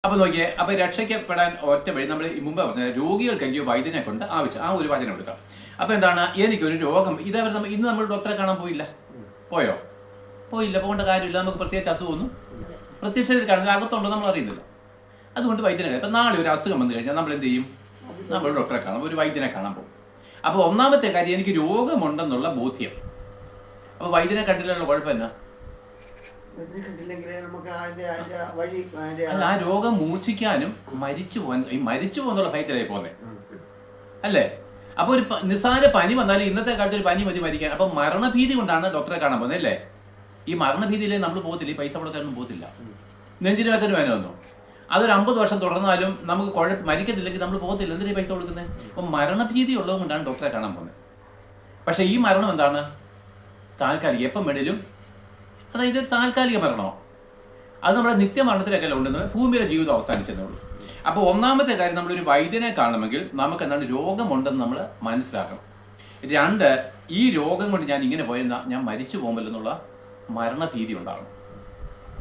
അപ്പോൾ നോക്കിയേ, അപ്പോൾ രക്ഷയ്ക്കപ്പെടാൻ ഒറ്റ വഴി നമ്മൾ മുമ്പ് പറഞ്ഞ രോഗികൾക്കെങ്കിലും വൈദ്യനെ കൊണ്ട് ആവശ്യം, ആ ഒരു വചനം എടുക്കാം. അപ്പോൾ എന്താണ്, എനിക്കൊരു രോഗം, ഇതേപോലെ ഇന്ന് നമ്മൾ ഡോക്ടറെ കാണാൻ പോയില്ല, പോയോ? പോയില്ല, പോകേണ്ട കാര്യമില്ല. നമുക്ക് പ്രത്യേകിച്ച് അസുഖമൊന്നും പ്രത്യക്ഷത്തിൽ കാണുന്നത് അകത്തുണ്ടോ നമ്മൾ അറിയുന്നില്ല. അതുകൊണ്ട് വൈദ്യനെ കാണാം. ഇപ്പം നാളെ ഒരു അസുഖം വന്നു കഴിഞ്ഞാൽ നമ്മൾ എന്ത് ചെയ്യും? നമ്മൾ ഡോക്ടറെ കാണാം, ഒരു വൈദ്യനെ കാണാൻ പോകും. അപ്പോൾ ഒന്നാമത്തെ കാര്യം എനിക്ക് രോഗമുണ്ടെന്നുള്ള ബോധ്യം. അപ്പോൾ വൈദ്യനെ കണ്ടില്ലുള്ള കുഴപ്പം എന്നാ? അല്ല, ആ രോഗം മൂർച്ഛിക്കാനും മരിച്ചു പോകുന്നുള്ള ഭയത്തിലായി പോന്നെ അല്ലേ? അപ്പോൾ ഒരു നിസ്സാര പനി വന്നാലും ഇന്നത്തെ കാലത്ത് ഒരു പനി മതി മരിക്കാൻ. അപ്പം മരണഭീതി കൊണ്ടാണ് ഡോക്ടറെ കാണാൻ പോകുന്നത് അല്ലേ? ഈ മരണഭീതിയിലേ നമ്മൾ പോകത്തില്ല, ഈ പൈസ കൊടുക്കാനൊന്നും പോകത്തില്ല. നെഞ്ചിനകത്തൊരു വേന വന്നു, അതൊരു 50 വർഷം തുടർന്നാലും നമുക്ക് മരിക്കത്തില്ലെങ്കിൽ നമ്മൾ പോകത്തില്ല. എന്തിനാ പൈസ കൊടുക്കുന്നത്? അപ്പം മരണഭീതി ഉള്ളത് കൊണ്ടാണ് ഡോക്ടറെ കാണാൻ പോകുന്നത്. പക്ഷേ ഈ മരണം എന്താണ്? താൽക്കാലിക, എപ്പം വേണേലും. അതായത് താൽക്കാലിക മരണമോ, അത് നമ്മുടെ നിത്യമരണത്തിലൊക്കെ ഉണ്ടെന്ന് ഭൂമിയിലെ ജീവിതം അവസാനിച്ചതേ ഉള്ളൂ. അപ്പോൾ ഒന്നാമത്തെ കാര്യം, നമ്മളൊരു വൈദ്യനെ കാണണമെങ്കിൽ നമുക്ക് എന്താണ് രോഗമുണ്ടെന്ന് നമ്മൾ മനസ്സിലാക്കണം. 2, ഈ രോഗം കൊണ്ട് ഞാൻ ഇങ്ങനെ പോയെന്നാൽ ഞാൻ മരിച്ചു പോകുമല്ലോ എന്നുള്ള മരണഭീതി ഉണ്ടാകണം.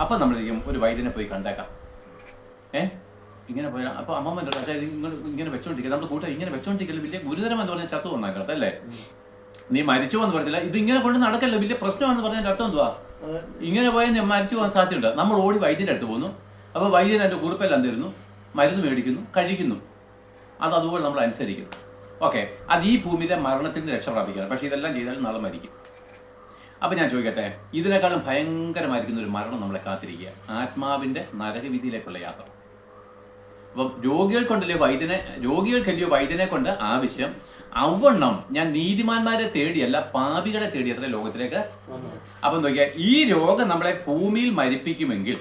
അപ്പം നമ്മൾ ഒരു വൈദ്യനെ പോയി കണ്ടേക്കാം. ഇങ്ങനെ പോയാൽ അപ്പോൾ അമ്മമ്മൻ്റെ ഇങ്ങനെ വെച്ചോണ്ടിരിക്കുക, നമ്മുടെ കൂട്ടം ഇങ്ങനെ വെച്ചോണ്ടിരിക്കല് വലിയ ഗുരുതരം എന്ന് പറഞ്ഞാൽ ചത്തു വന്നേക്കട്ടെ അല്ലേ? നീ മരിച്ചു എന്ന് പറഞ്ഞില്ല, ഇതിങ്ങനെ കൊണ്ട് നടക്കല്ലോ, വലിയ പ്രശ്നമാണെന്ന് പറഞ്ഞാൽ അർത്ഥം എന്തുവാ? ഇങ്ങനെ പോയാൽ ഞാൻ മരിച്ചു പോകാൻ സാധ്യതയുണ്ട്. നമ്മൾ ഓടി വൈദ്യൻ്റെ അടുത്ത് പോകുന്നു. അപ്പോൾ വൈദ്യൻ എൻ്റെ കുറിപ്പെല്ലാം തരുന്നു, മരുന്ന് മേടിക്കുന്നു, കഴിക്കുന്നു. അതുപോലെ നമ്മൾ അനുസരിക്കുന്നു. ഓക്കെ, അത് ഈ ഭൂമിയിലെ മരണത്തിൽ നിന്ന് രക്ഷ പ്രാപിക്കണം. പക്ഷേ ഇതെല്ലാം ചെയ്താലും നാളെ മരിക്കും. അപ്പം ഞാൻ ചോദിക്കട്ടെ, ഇതിനേക്കാളും ഭയങ്കരമായിരിക്കുന്ന ഒരു മരണം നമ്മളെ കാത്തിരിക്കുക, ആത്മാവിൻ്റെ നരകവിധിയിലേക്കുള്ള യാത്ര. അപ്പം രോഗികൾക്കല്ലയോ വൈദ്യനെ കൊണ്ട് ആവശ്യം. അവണ്ണം ഞാൻ നീതിമാന്മാരെ തേടിയല്ല, പാപികളെ തേടി അത്ര ലോകത്തിലേക്ക്. അപ്പം നോക്കിയാൽ ഈ രോഗം നമ്മളെ ഭൂമിയിൽ മരിപ്പിക്കുമെങ്കിൽ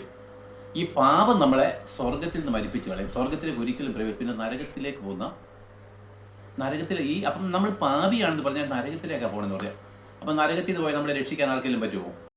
ഈ പാപം നമ്മളെ സ്വർഗത്തിൽ നിന്ന് മരിപ്പിച്ച് കളയും. സ്വർഗത്തിലേക്ക് ഒരിക്കലും പിന്നെ നരകത്തിലേക്ക് പോകുന്ന അപ്പം നമ്മൾ പാപിയാണെന്ന് പറഞ്ഞാൽ നരകത്തിലേക്കാണ് പോകണമെന്ന് പറയാം. അപ്പം നരകത്തിൽ നിന്ന് പോയി നമ്മളെ രക്ഷിക്കാൻ ആർക്കെങ്കിലും പറ്റുമോ?